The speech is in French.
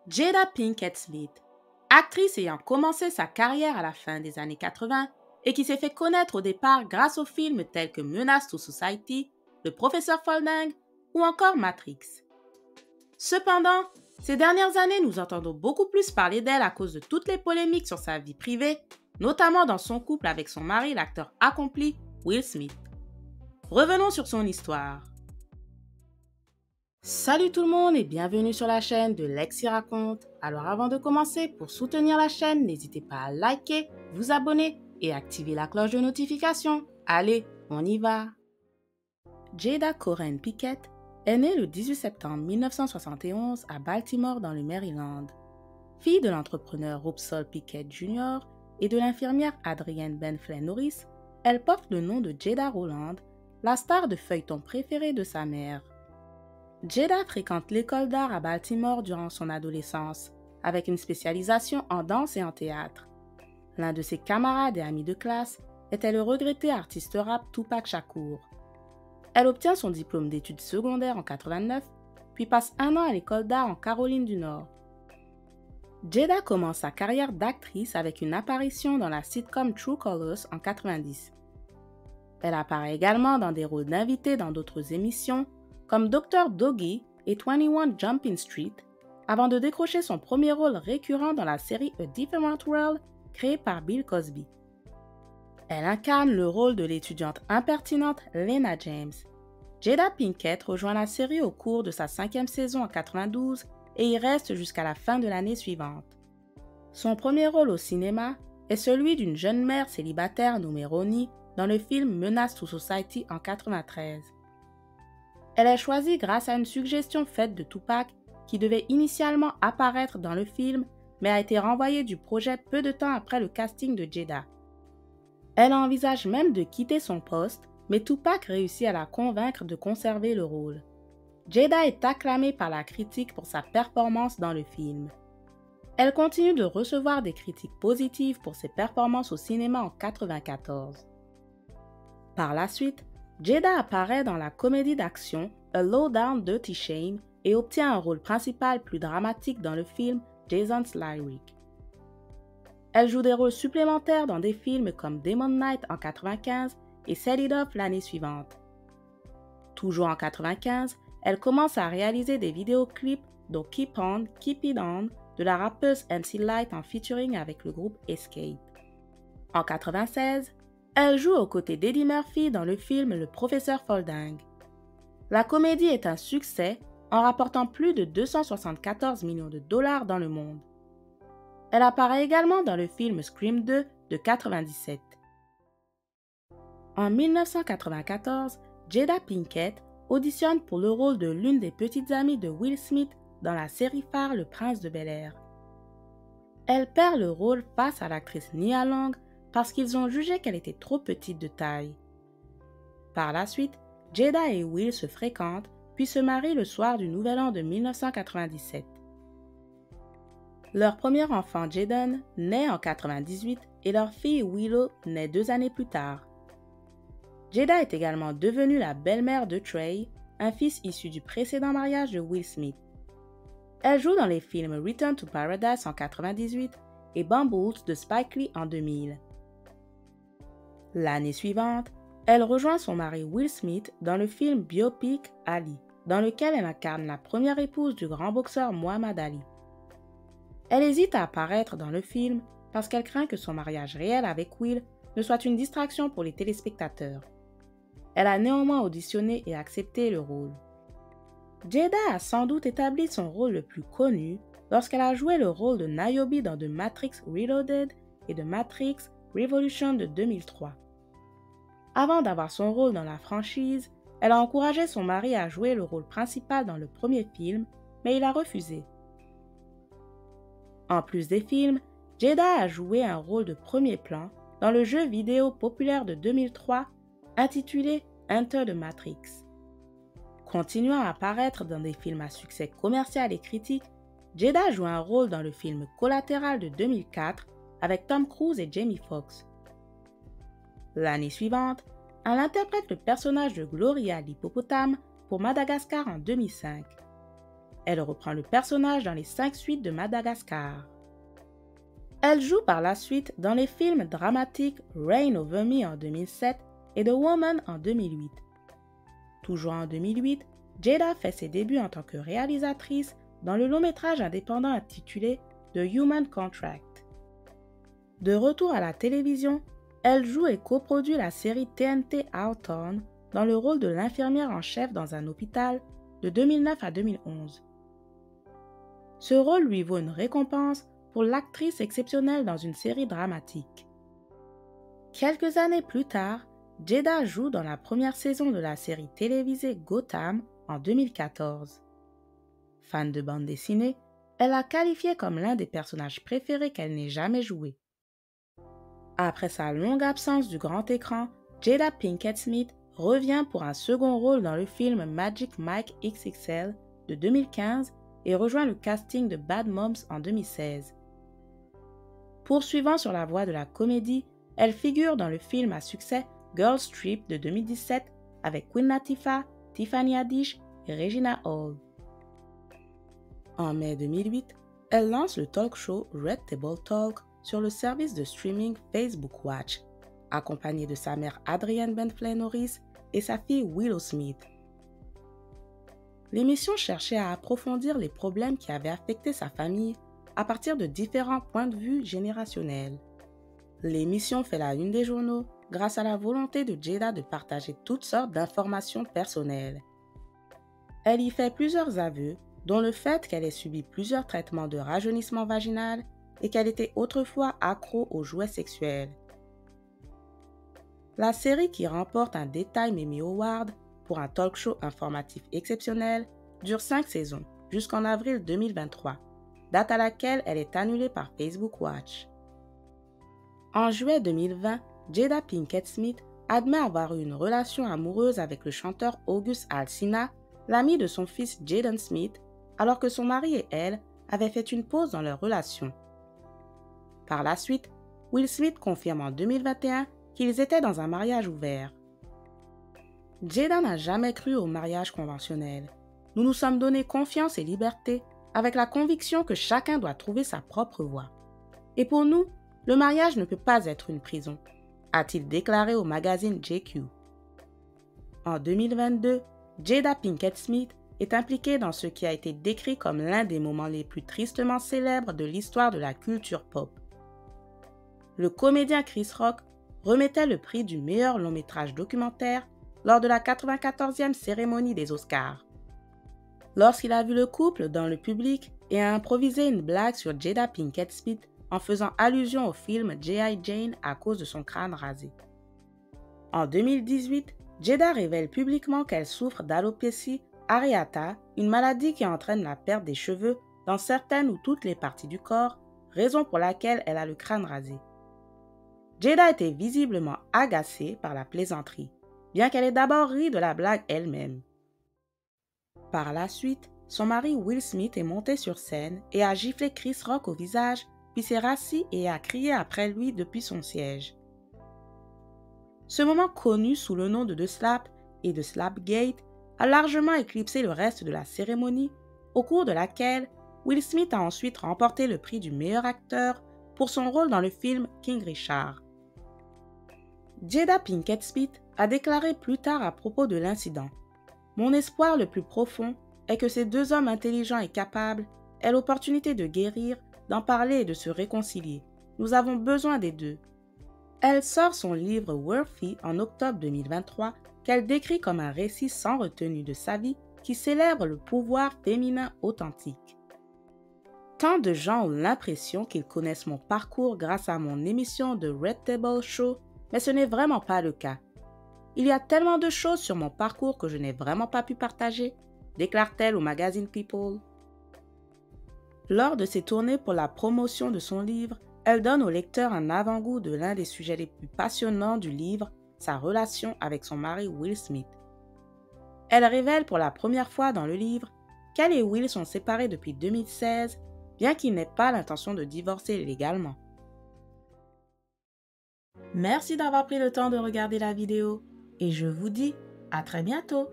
Jada Pinkett Smith, actrice ayant commencé sa carrière à la fin des années 80 et qui s'est fait connaître au départ grâce aux films tels que Menace to Society, Le Professeur Folding ou encore Matrix. Cependant, ces dernières années, nous entendons beaucoup plus parler d'elle à cause de toutes les polémiques sur sa vie privée, notamment dans son couple avec son mari, l'acteur accompli Will Smith. Revenons sur son histoire. Salut tout le monde et bienvenue sur la chaîne de Lexi Raconte. Alors avant de commencer, pour soutenir la chaîne, n'hésitez pas à liker, vous abonner et activer la cloche de notification. Allez, on y va! Jada Corinne Pinkett est née le 18 septembre 1971 à Baltimore dans le Maryland. Fille de l'entrepreneur Rupsol Pinkett Jr. et de l'infirmière Adrienne Benfley Norris, elle porte le nom de Jada Rowland, la star de feuilleton préférée de sa mère. Jada fréquente l'école d'art à Baltimore durant son adolescence, avec une spécialisation en danse et en théâtre. L'un de ses camarades et amis de classe était le regretté artiste rap Tupac Shakur. Elle obtient son diplôme d'études secondaires en 89, puis passe un an à l'école d'art en Caroline du Nord. Jada commence sa carrière d'actrice avec une apparition dans la sitcom True Colors en 90. Elle apparaît également dans des rôles d'invité dans d'autres émissions, comme Dr. Doggy et 21 Jumping Street, avant de décrocher son premier rôle récurrent dans la série A Different World créée par Bill Cosby. Elle incarne le rôle de l'étudiante impertinente Lena James. Jada Pinkett rejoint la série au cours de sa 5e saison en 92 et y reste jusqu'à la fin de l'année suivante. Son premier rôle au cinéma est celui d'une jeune mère célibataire nommée Ronnie dans le film Menace to Society en 93. Elle est choisie grâce à une suggestion faite de Tupac qui devait initialement apparaître dans le film mais a été renvoyée du projet peu de temps après le casting de Jada. Elle envisage même de quitter son poste, mais Tupac réussit à la convaincre de conserver le rôle. Jada est acclamée par la critique pour sa performance dans le film. Elle continue de recevoir des critiques positives pour ses performances au cinéma en 1994. Par la suite, Jada apparaît dans la comédie d'action A Low Down Dirty Shame et obtient un rôle principal plus dramatique dans le film Jason's Lyric. Elle joue des rôles supplémentaires dans des films comme Demon Knight en 1995 et Set It Off l'année suivante. Toujours en 1995, elle commence à réaliser des vidéoclips dont Keep On, Keep It On de la rappeuse MC Lyte en featuring avec le groupe Escape. En 1996, elle joue aux côtés d'Eddie Murphy dans le film Le Professeur Folding. La comédie est un succès en rapportant plus de 274 millions de dollars dans le monde. Elle apparaît également dans le film Scream 2 de 1997. En 1994, Jada Pinkett auditionne pour le rôle de l'une des petites amies de Will Smith dans la série phare Le Prince de Bel-Air. Elle perd le rôle face à l'actrice Nia Long parce qu'ils ont jugé qu'elle était trop petite de taille. Par la suite, Jada et Will se fréquentent puis se marient le soir du Nouvel An de 1997. Leur premier enfant Jaden naît en 1998 et leur fille Willow naît 2 années plus tard. Jada est également devenue la belle-mère de Trey, un fils issu du précédent mariage de Will Smith. Elle joue dans les films Return to Paradise en 1998 et Bumbles de Spike Lee en 2000. L'année suivante, elle rejoint son mari Will Smith dans le film biopic Ali, dans lequel elle incarne la première épouse du grand boxeur Muhammad Ali. Elle hésite à apparaître dans le film parce qu'elle craint que son mariage réel avec Will ne soit une distraction pour les téléspectateurs. Elle a néanmoins auditionné et accepté le rôle. Jada a sans doute établi son rôle le plus connu lorsqu'elle a joué le rôle de Niobe dans The Matrix Reloaded et The Matrix Revolution de 2003. Avant d'avoir son rôle dans la franchise, elle a encouragé son mari à jouer le rôle principal dans le premier film, mais il a refusé. En plus des films, Jada a joué un rôle de premier plan dans le jeu vidéo populaire de 2003 intitulé Enter the Matrix. Continuant à apparaître dans des films à succès commercial et critique, Jada joue un rôle dans le film Collatéral de 2004 avec Tom Cruise et Jamie Foxx. L'année suivante, elle interprète le personnage de Gloria l'hippopotame pour Madagascar en 2005. elle reprend le personnage dans les 5 suites de Madagascar. Elle joue par la suite dans les films dramatiques Reign Over Me en 2007 et The Woman en 2008. Toujours en 2008, Jada fait ses débuts en tant que réalisatrice dans le long-métrage indépendant intitulé The Human Contract. De retour à la télévision, elle joue et coproduit la série TNT Hawthorne dans le rôle de l'infirmière en chef dans un hôpital de 2009 à 2011. Ce rôle lui vaut une récompense pour l'actrice exceptionnelle dans une série dramatique. Quelques années plus tard, Jada joue dans la première saison de la série télévisée Gotham en 2014. Fan de bande dessinée, elle l'a qualifié comme l'un des personnages préférés qu'elle n'ait jamais joué. Après sa longue absence du grand écran, Jada Pinkett Smith revient pour un second rôle dans le film Magic Mike XXL de 2015 et rejoint le casting de Bad Moms en 2016. Poursuivant sur la voie de la comédie, elle figure dans le film à succès Girls Trip de 2017 avec Queen Latifah, Tiffany Haddish et Regina Hall. En mai 2008, elle lance le talk show Red Table Talk sur le service de streaming Facebook Watch, accompagnée de sa mère Adrienne Benfley Norris et sa fille Willow Smith. L'émission cherchait à approfondir les problèmes qui avaient affecté sa famille à partir de différents points de vue générationnels. L'émission fait la une des journaux grâce à la volonté de Jada de partager toutes sortes d'informations personnelles. Elle y fait plusieurs aveux, dont le fait qu'elle ait subi plusieurs traitements de rajeunissement vaginal et qu'elle était autrefois accro aux jouets sexuels. La série, qui remporte un Daytime Emmy Award pour un talk show informatif exceptionnel, dure 5 saisons, jusqu'en avril 2023, date à laquelle elle est annulée par Facebook Watch. En juillet 2020, Jada Pinkett Smith admet avoir eu une relation amoureuse avec le chanteur August Alsina, l'ami de son fils Jaden Smith, alors que son mari et elle avaient fait une pause dans leur relation. Par la suite, Will Smith confirme en 2021 qu'ils étaient dans un mariage ouvert. Jada n'a jamais cru au mariage conventionnel. Nous nous sommes donné confiance et liberté avec la conviction que chacun doit trouver sa propre voie. Et pour nous, le mariage ne peut pas être une prison, a-t-il déclaré au magazine GQ. En 2022, Jada Pinkett Smith est impliquée dans ce qui a été décrit comme l'un des moments les plus tristement célèbres de l'histoire de la culture pop. Le comédien Chris Rock remettait le prix du meilleur long-métrage documentaire lors de la 94e cérémonie des Oscars. Lorsqu'il a vu le couple dans le public et a improvisé une blague sur Jada Pinkett Smith en faisant allusion au film G.I. Jane à cause de son crâne rasé. En 2018, Jada révèle publiquement qu'elle souffre d'alopécie areata, une maladie qui entraîne la perte des cheveux dans certaines ou toutes les parties du corps, raison pour laquelle elle a le crâne rasé. Jada était visiblement agacée par la plaisanterie, bien qu'elle ait d'abord ri de la blague elle-même. Par la suite, son mari Will Smith est monté sur scène et a giflé Chris Rock au visage, puis s'est rassis et a crié après lui depuis son siège. Ce moment, connu sous le nom de The Slap et de Slapgate, a largement éclipsé le reste de la cérémonie, au cours de laquelle Will Smith a ensuite remporté le prix du meilleur acteur pour son rôle dans le film King Richard. Jada Pinkett Smith a déclaré plus tard à propos de l'incident : « Mon espoir le plus profond est que ces deux hommes intelligents et capables aient l'opportunité de guérir, d'en parler et de se réconcilier. Nous avons besoin des deux. » Elle sort son livre Worthy en octobre 2023, qu'elle décrit comme un récit sans retenue de sa vie qui célèbre le pouvoir féminin authentique. Tant de gens ont l'impression qu'ils connaissent mon parcours grâce à mon émission de Red Table Show, mais ce n'est vraiment pas le cas. Il y a tellement de choses sur mon parcours que je n'ai vraiment pas pu partager, déclare-t-elle au magazine People. Lors de ses tournées pour la promotion de son livre, elle donne au lecteur un avant-goût de l'un des sujets les plus passionnants du livre, sa relation avec son mari Will Smith. Elle révèle pour la première fois dans le livre qu'elle et Will sont séparés depuis 2016, bien qu'ils n'aient pas l'intention de divorcer légalement. Merci d'avoir pris le temps de regarder la vidéo et je vous dis à très bientôt.